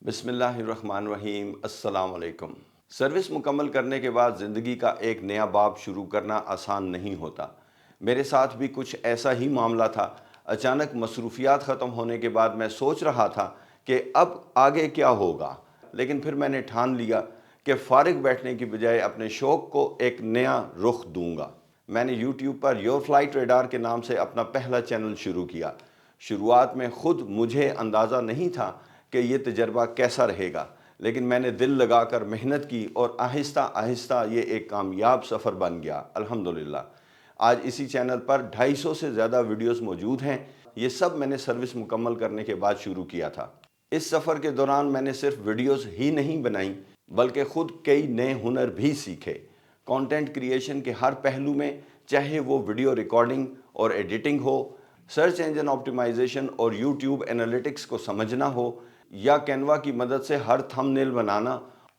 बिस्मिल्लाहिर्रहमानिर्रहीम। अस्सलाम वालेकुम। सर्विस मुकम्मल करने के बाद ज़िंदगी का एक नया बाब शुरू करना आसान नहीं होता। मेरे साथ भी कुछ ऐसा ही मामला था। अचानक मसरूफियात ख़त्म होने के बाद मैं सोच रहा था कि अब आगे क्या होगा, लेकिन फिर मैंने ठान लिया कि फ़ारिग बैठने की बजाय अपने शौक़ को एक नया रुख दूँगा। मैंने YouTube per your flight radar के नाम से अपना पहला चैनल शुरू किया। शुरुआत में ख़ुद मुझे अंदाज़ा नहीं था कि ये तजर्बा कैसा रहेगा, लेकिन मैंने दिल लगाकर मेहनत की और आहिस्ता आहिस्ता ये एक कामयाब सफ़र बन गया अल्हम्दुलिल्लाह। आज इसी चैनल पर 250 से ज़्यादा वीडियोस मौजूद हैं। ये सब मैंने सर्विस मुकम्मल करने के बाद शुरू किया था। इस सफ़र के दौरान मैंने सिर्फ वीडियोस ही नहीं बनाई, बल्कि ख़ुद कई नए हुनर भी सीखे। कंटेंट क्रिएशन के हर पहलू में, चाहे वो वीडियो रिकॉर्डिंग और एडिटिंग हो, सर्च इंजन ऑप्टिमाइजेशन और यूट्यूब एनालिटिक्स को समझना हो, या कैनवा की मदद से हर थंबनेल बनाना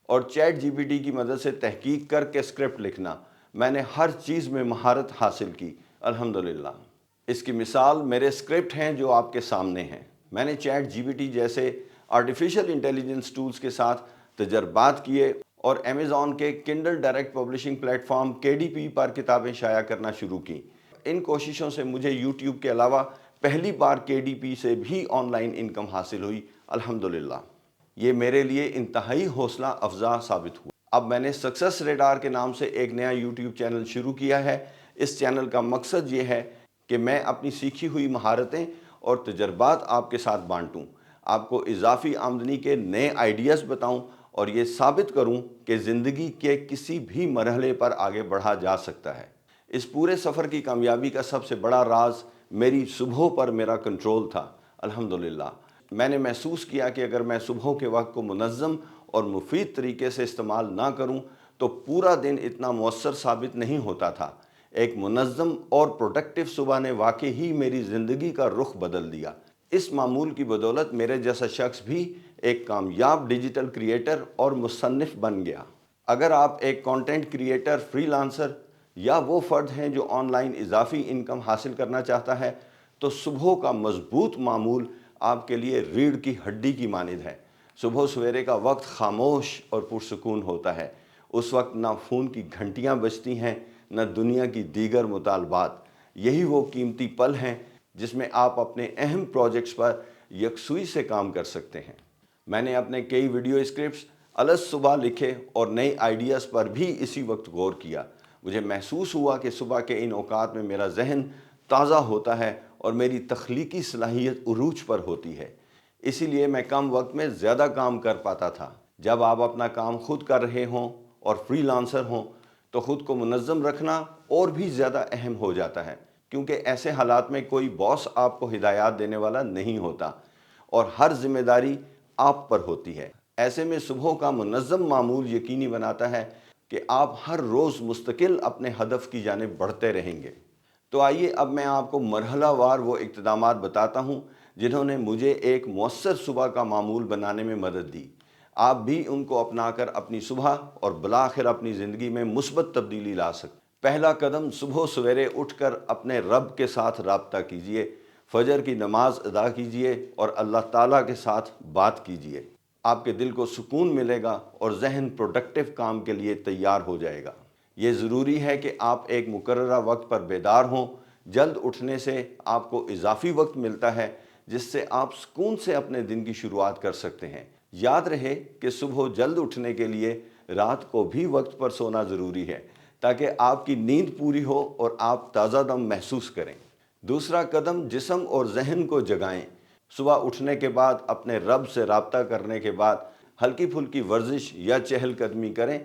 और चैट जीपीटी की मदद से तहकीक करके स्क्रिप्ट लिखना, मैंने हर चीज़ में महारत हासिल की अल्हम्दुलिल्लाह। इसकी मिसाल मेरे स्क्रिप्ट हैं जो आपके सामने हैं। मैंने चैट जीपीटी जैसे आर्टिफिशियल इंटेलिजेंस टूल्स के साथ तजर्बात किए और अमेज़ॉन के Kindle direct publishing platform KDP पर किताबें शाया करना शुरू की। इन कोशिशों से मुझे यूट्यूब के अलावा पहली बार केडीपी से भी ऑनलाइन इनकम हासिल हुई अल्हम्दुलिल्लाह। ये मेरे लिए इंतहाई हौसला अफजा साबित हुआ। अब मैंने सक्सेस रडार के नाम से एक नया यूट्यूब चैनल शुरू किया है। इस चैनल का मकसद ये है कि मैं अपनी सीखी हुई महारतें और तजर्बात आपके साथ बांटूं, आपको इजाफी आमदनी के नए आइडियाज़ बताऊं और ये साबित करूं कि ज़िंदगी के किसी भी मरहले पर आगे बढ़ा जा सकता है। इस पूरे सफ़र की कामयाबी का सबसे बड़ा राज मेरी सुबह पर मेरा कंट्रोल था अल्हम्दुलिल्लाह। मैंने महसूस किया कि अगर मैं सुबह के वक्त को मुनज़्ज़म और मुफीद तरीके से इस्तेमाल ना करूं तो पूरा दिन इतना मौसर साबित नहीं होता था। एक मुनज़्ज़म और प्रोडक्टिव सुबह ने वाकई ही मेरी ज़िंदगी का रुख बदल दिया। इस मामूल की बदौलत मेरे जैसा शख्स भी एक कामयाब डिजिटल क्रिएटर और मुसन्निफ़ बन गया। अगर आप एक कंटेंट क्रिएटर, फ्रीलांसर या वो फ़र्द हैं जो ऑनलाइन इजाफी इनकम हासिल करना चाहता है, तो सुबह का मजबूत मामूल आपके लिए रीढ़ की हड्डी की मानिंद है। सुबह सवेरे का वक्त खामोश और पुरसुकून होता है। उस वक्त ना फ़ोन की घंटियां बजती हैं, न दुनिया की दीगर मुतालबात। यही वो कीमती पल हैं जिसमें आप अपने अहम प्रोजेक्ट्स पर यकसुई से काम कर सकते हैं। मैंने अपने कई वीडियो स्क्रिप्ट्स अलग सुबह लिखे और नए आइडियाज़ पर भी इसी वक्त गौर किया। मुझे महसूस हुआ कि सुबह के इन औकात में मेरा जहन ताज़ा होता है और मेरी तख्लीकी सलाहियत उरूज पर होती है। इसीलिए मैं कम वक्त में ज़्यादा काम कर पाता था। जब आप अपना काम खुद कर रहे हों और फ्रीलांसर हों तो ख़ुद को मुनज़्ज़म रखना और भी ज़्यादा अहम हो जाता है, क्योंकि ऐसे हालात में कोई बॉस आपको हिदायत देने वाला नहीं होता और हर जिम्मेदारी आप पर होती है। ऐसे में सुबह का मुनज़्ज़म मामूल यकीनी बनाता है कि आप हर रोज़ मुस्तकिल अपने हदफ की जानिब बढ़ते रहेंगे। तो आइए अब मैं आपको मरहलावार वो इक़्तिदामात बताता हूँ जिन्होंने मुझे एक मौसर सुबह का मामूल बनाने में मदद दी। आप भी उनको अपनाकर अपनी सुबह और बिलाखिर अपनी ज़िंदगी में मुस्बत तब्दीली ला सकते। पहला कदम, सुबह सवेरे उठकर अपने रब के साथ राब्ता कीजिए। फजर की नमाज अदा कीजिए और अल्लाह ताला के साथ बात कीजिए। आपके दिल को सुकून मिलेगा और जहन प्रोडक्टिव काम के लिए तैयार हो जाएगा। ये ज़रूरी है कि आप एक मुकर्ररा वक्त पर बेदार हों। जल्द उठने से आपको इजाफी वक्त मिलता है जिससे आप सुकून से अपने दिन की शुरुआत कर सकते हैं। याद रहे कि सुबह जल्द उठने के लिए रात को भी वक्त पर सोना ज़रूरी है, ताकि आपकी नींद पूरी हो और आप ताज़ा दम महसूस करें। दूसरा कदम, जिस्म और जहन को जगाएं। सुबह उठने के बाद अपने रब से राब्ता करने के बाद हल्की फुल्की वर्जिश या चहलकदमी करें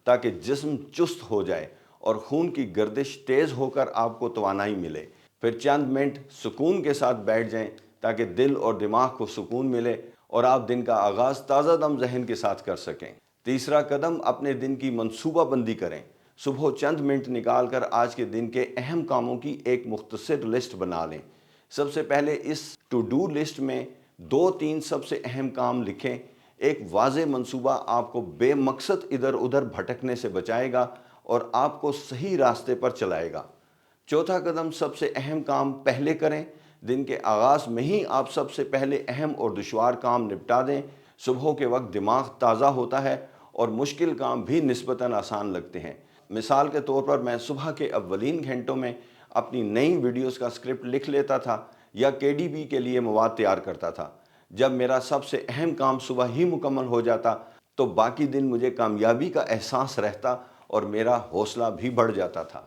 ताकि जिस्म चुस्त हो जाए और खून की गर्दिश तेज़ होकर आपको तवानाई मिले। फिर चंद मिनट सुकून के साथ बैठ जाएं ताकि दिल और दिमाग को सुकून मिले और आप दिन का आगाज़ ताज़ा दम जहन के साथ कर सकें। तीसरा कदम, अपने दिन की मनसूबाबंदी करें। सुबह चंद मिनट निकाल कर आज के दिन के अहम कामों की एक मुख्तसर लिस्ट बना लें। सबसे पहले इस टू डू लिस्ट में 2-3 सबसे अहम काम लिखें। एक वाज़े मंसूबा आपको बेमकसद इधर उधर भटकने से बचाएगा और आपको सही रास्ते पर चलाएगा। चौथा कदम, सबसे अहम काम पहले करें। दिन के आगाज़ में ही आप सबसे पहले अहम और दुश्वार काम निपटा दें। صبح کے وقت دماغ تازہ ہوتا ہے اور مشکل کام بھی نسبتاً آسان لگتے ہیں۔ مثال کے طور پر میں صبح کے اولین گھنٹوں میں اپنی نئی ویڈیوز کا اسکرپٹ لکھ لیتا تھا یا KDP کے لیے مواد تیار کرتا تھا۔ جب میرا سب سے اہم کام صبح ہی مکمل ہو جاتا تو باقی دن مجھے کامیابی کا احساس رہتا اور میرا حوصلہ بھی بڑھ جاتا تھا۔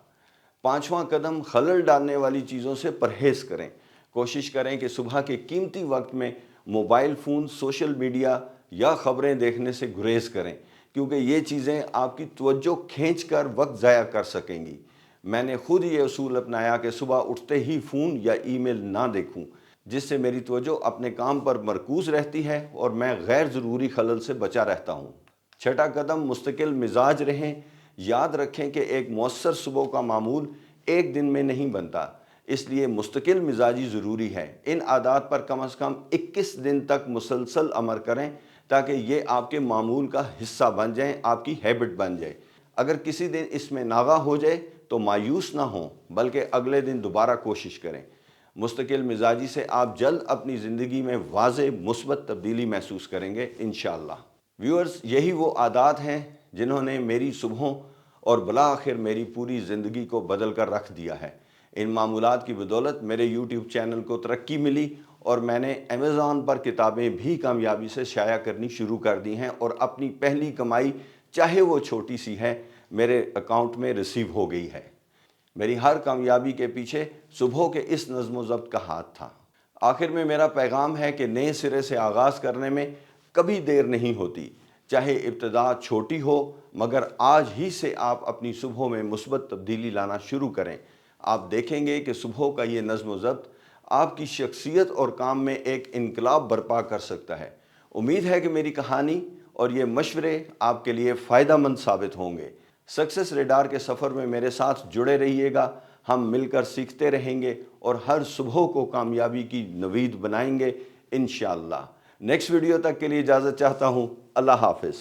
پانچواں قدم، خلل ڈالنے والی چیزوں سے پرہیز کریں۔ کوشش کریں کہ صبح کے قیمتی وقت میں موبائل فون، سوشل میڈیا یا خبریں دیکھنے سے گریز کریں، کیونکہ یہ چیزیں آپ کی توجہ کھینچ کر وقت ضائع کر سکیں گی۔ میں نے خود یہ اصول اپنایا کہ صبح اٹھتے ہی فون یا ای میل نہ دیکھوں، جس سے میری توجہ اپنے کام پر مرکوز رہتی ہے اور میں غیر ضروری خلل سے بچا رہتا ہوں۔ چھٹا قدم، مستقل مزاج رہیں۔ یاد رکھیں کہ ایک مؤثر صبح کا معمول ایک دن میں نہیں بنتا، اس لیے مستقل مزاجی ضروری ہے۔ ان عادات پر کم از کم 21 دن تک مسلسل عمل کریں تاکہ یہ آپ کے معمول کا حصہ بن جائیں، آپ کی ہیبٹ بن جائے۔ اگر کسی دن اس میں ناغہ ہو جائے تو مایوس نہ ہوں، بلکہ اگلے دن دوبارہ کوشش کریں۔ مستقل مزاجی سے آپ جلد اپنی زندگی میں واضح مثبت تبدیلی محسوس کریں گے انشاءاللہ۔ ویورز، یہی وہ عادات ہیں جنہوں نے میری صبحوں اور بالآخر میری پوری زندگی کو بدل کر رکھ دیا ہے۔ ان معمولات کی بدولت میرے YouTube چینل کو ترقی ملی اور میں نے Amazon پر کتابیں بھی کامیابی سے شائع کرنی شروع کر دی ہیں اور اپنی پہلی کمائی، چاہے وہ چھوٹی سی ہے، میرے اکاؤنٹ میں ریسیو ہو گئی ہے۔ میری ہر کامیابی کے پیچھے صبح کے اس نظم و ضبط کا ہاتھ تھا۔ آخر میں میرا پیغام ہے کہ نئے سرے سے آغاز کرنے میں کبھی دیر نہیں ہوتی، چاہے ابتدا چھوٹی ہو، مگر آج ہی سے آپ اپنی صبحوں میں مثبت تبدیلی لانا شروع کریں۔ آپ دیکھیں گے کہ صبح کا یہ نظم و ضبط آپ کی شخصیت اور کام میں ایک انقلاب برپا کر سکتا ہے۔ امید ہے کہ میری کہانی اور یہ مشورے آپ کے لیے فائدہ مند ثابت ہوں گے۔ سکسیس ریڈار کے سفر میں میرے ساتھ جڑے رہیے گا، ہم مل کر سیکھتے رہیں گے اور ہر صبح کو کامیابی کی نوید بنائیں گے انشاءاللہ۔ نیکسٹ ویڈیو تک کے لیے اجازت چاہتا ہوں۔ اللہ حافظ۔